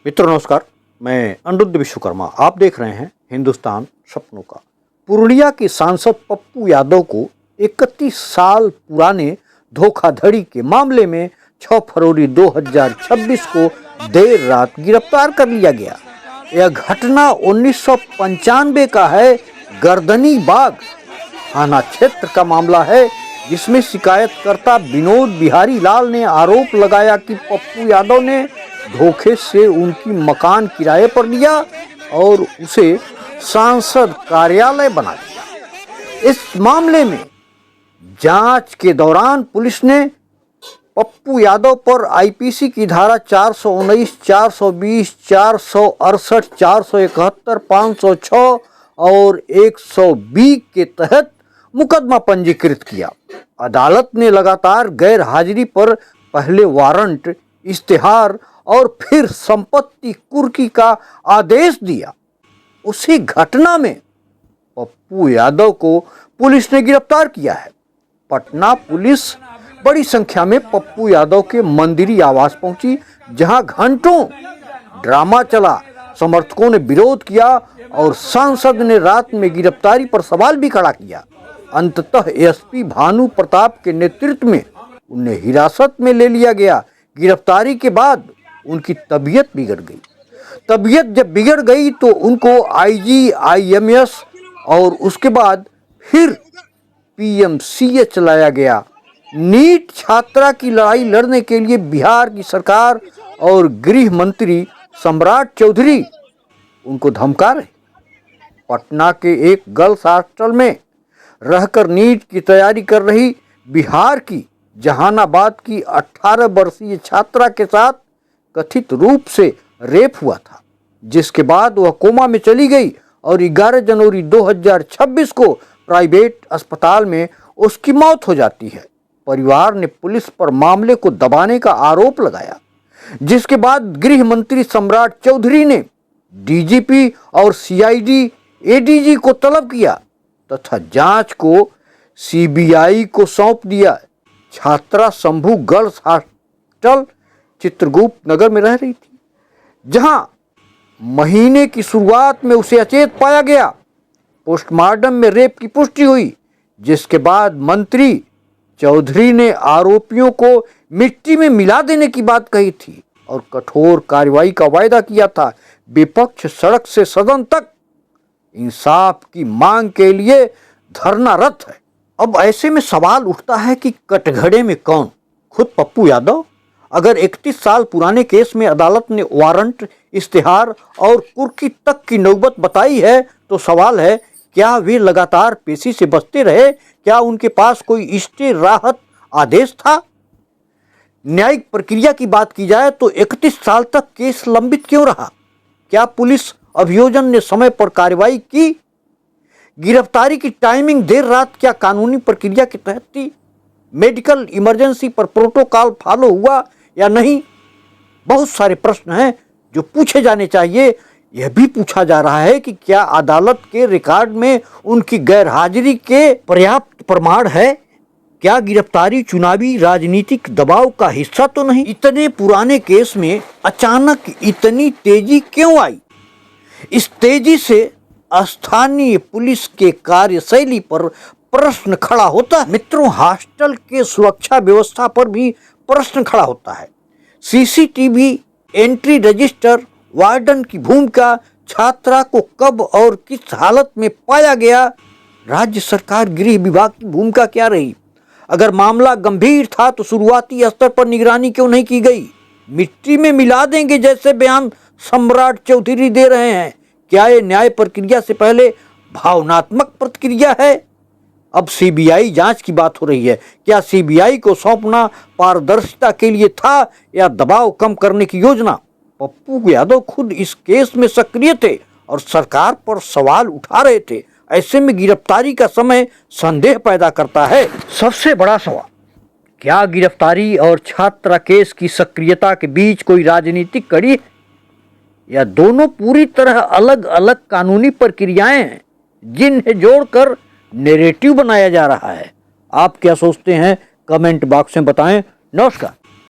मित्रों नमस्कार, मैं अनिरुद्ध विश्वकर्मा। आप देख रहे हैं हिंदुस्तान सपनों का। पूर्णिया के सांसद पप्पू यादव को 31 साल पुराने धोखाधड़ी के मामले में 6 फरवरी 2026 को देर रात गिरफ्तार कर लिया गया। यह घटना 1995 का है। गर्दनी बाग थाना क्षेत्र का मामला है, जिसमें शिकायतकर्ता विनोद बिहारी लाल ने आरोप लगाया कि पप्पू यादव ने धोखे से उनकी मकान किराए पर लिया और उसे सांसद कार्यालय बना दिया। इस मामले में जांच के दौरान पुलिस ने पप्पू यादव पर आईपीसी की धारा 419, 420, 468, 471, 506 और 120 के तहत मुकदमा पंजीकृत किया। अदालत ने लगातार गैर हाजिरी पर पहले वारंट, इश्तेहार और फिर संपत्ति कुर्की का आदेश दिया। उसी घटना में पप्पू यादव को पुलिस ने गिरफ्तार किया है। पटना पुलिस बड़ी संख्या में पप्पू यादव के मंदिरी आवास पहुंची, जहां घंटों ड्रामा चला। समर्थकों ने विरोध किया और सांसद ने रात में गिरफ्तारी पर सवाल भी खड़ा किया। अंततः एसपी भानु प्रताप के नेतृत्व में उन्हें हिरासत में ले लिया गया। गिरफ्तारी के बाद उनकी तबीयत बिगड़ गई। तबीयत जब बिगड़ गई तो उनको IGIMS और उसके बाद फिर PMCH लाया गया। नीट छात्रा की लड़ाई लड़ने के लिए बिहार की सरकार और गृह मंत्री सम्राट चौधरी उनको धमका रहे। पटना के एक गर्ल्स हॉस्टल में रहकर नीट की तैयारी कर रही बिहार की जहानाबाद की 18 वर्षीय छात्रा के साथ कथित रूप से रेप हुआ था, जिसके बाद वह कोमा में चली गई और 11 जनवरी 2026 को प्राइवेट अस्पताल में उसकी मौत हो जाती है। परिवार ने पुलिस पर मामले को दबाने का आरोप लगाया, जिसके बाद गृह मंत्री सम्राट चौधरी ने DGP और CID ADG को तलब किया तथा जांच को CBI को सौंप दिया। छात्रा शंभू गर्ल्स हॉस्टल चित्रगुप्त नगर में रह रही थी, जहां महीने की शुरुआत में उसे अचेत पाया गया। पोस्टमार्टम में रेप की पुष्टि हुई, जिसके बाद मंत्री चौधरी ने आरोपियों को मिट्टी में मिला देने की बात कही थी और कठोर कार्रवाई का वायदा किया था। विपक्ष सड़क से सदन तक इंसाफ की मांग के लिए धरनारत है। अब ऐसे में सवाल उठता है कि कटघरे में कौन? खुद पप्पू यादव? अगर 31 साल पुराने केस में अदालत ने वारंट, इश्तेहार और कुर्की तक की नौबत बताई है, तो सवाल है, क्या वे लगातार पेशी से बचते रहे? क्या उनके पास कोई स्टे राहत आदेश था? न्यायिक प्रक्रिया की बात की जाए तो 31 साल तक केस लंबित क्यों रहा? क्या पुलिस अभियोजन ने समय पर कार्रवाई की? गिरफ्तारी की टाइमिंग देर रात क्या कानूनी प्रक्रिया के तहत थी? मेडिकल इमरजेंसी पर प्रोटोकॉल फॉलो हुआ या नहीं? बहुत सारे प्रश्न हैं जो पूछे जाने चाहिए। यह भी पूछा जा रहा है कि क्या अदालत के रिकॉर्ड में उनकी गैरहाजिरी के पर्याप्त प्रमाण है? क्या गिरफ्तारी चुनावी राजनीतिक दबाव का हिस्सा तो नहीं? इतने पुराने केस में अचानक इतनी तेजी क्यों आई? इस तेजी से स्थानीय पुलिस के कार्यशैली पर प्रश्न खड़ा होता है। मित्रों, हॉस्टल के सुरक्षा व्यवस्था पर भी प्रश्न खड़ा होता है। CCTV, एंट्री रजिस्टर, वार्डन की भूमिका, छात्रा को कब और किस हालत में पाया गया, राज्य सरकार गृह विभाग की भूमिका क्या रही? अगर मामला गंभीर था तो शुरुआती स्तर पर निगरानी क्यों नहीं की गई? मिट्टी में मिला देंगे जैसे बयान सम्राट चौधरी दे रहे हैं। क्या ये न्याय प्रक्रिया से पहले भावनात्मक प्रतिक्रिया है? अब CBI जांच की बात हो रही है। क्या CBI को सौंपना पारदर्शिता के लिए था या दबाव कम करने की योजना? पप्पू यादव खुद इस केस में सक्रिय थे और सरकार पर सवाल उठा रहे थे। ऐसे में गिरफ्तारी का समय संदेह पैदा करता है। सबसे बड़ा सवाल, क्या गिरफ्तारी और छात्रा केस की सक्रियता के बीच कोई राजनीतिक कड़ी है या दोनों पूरी तरह अलग अलग कानूनी प्रक्रियाएं हैं जिन्हें जोड़कर नैरेटिव बनाया जा रहा है? आप क्या सोचते हैं? कमेंट बॉक्स में बताएं। नमस्कार।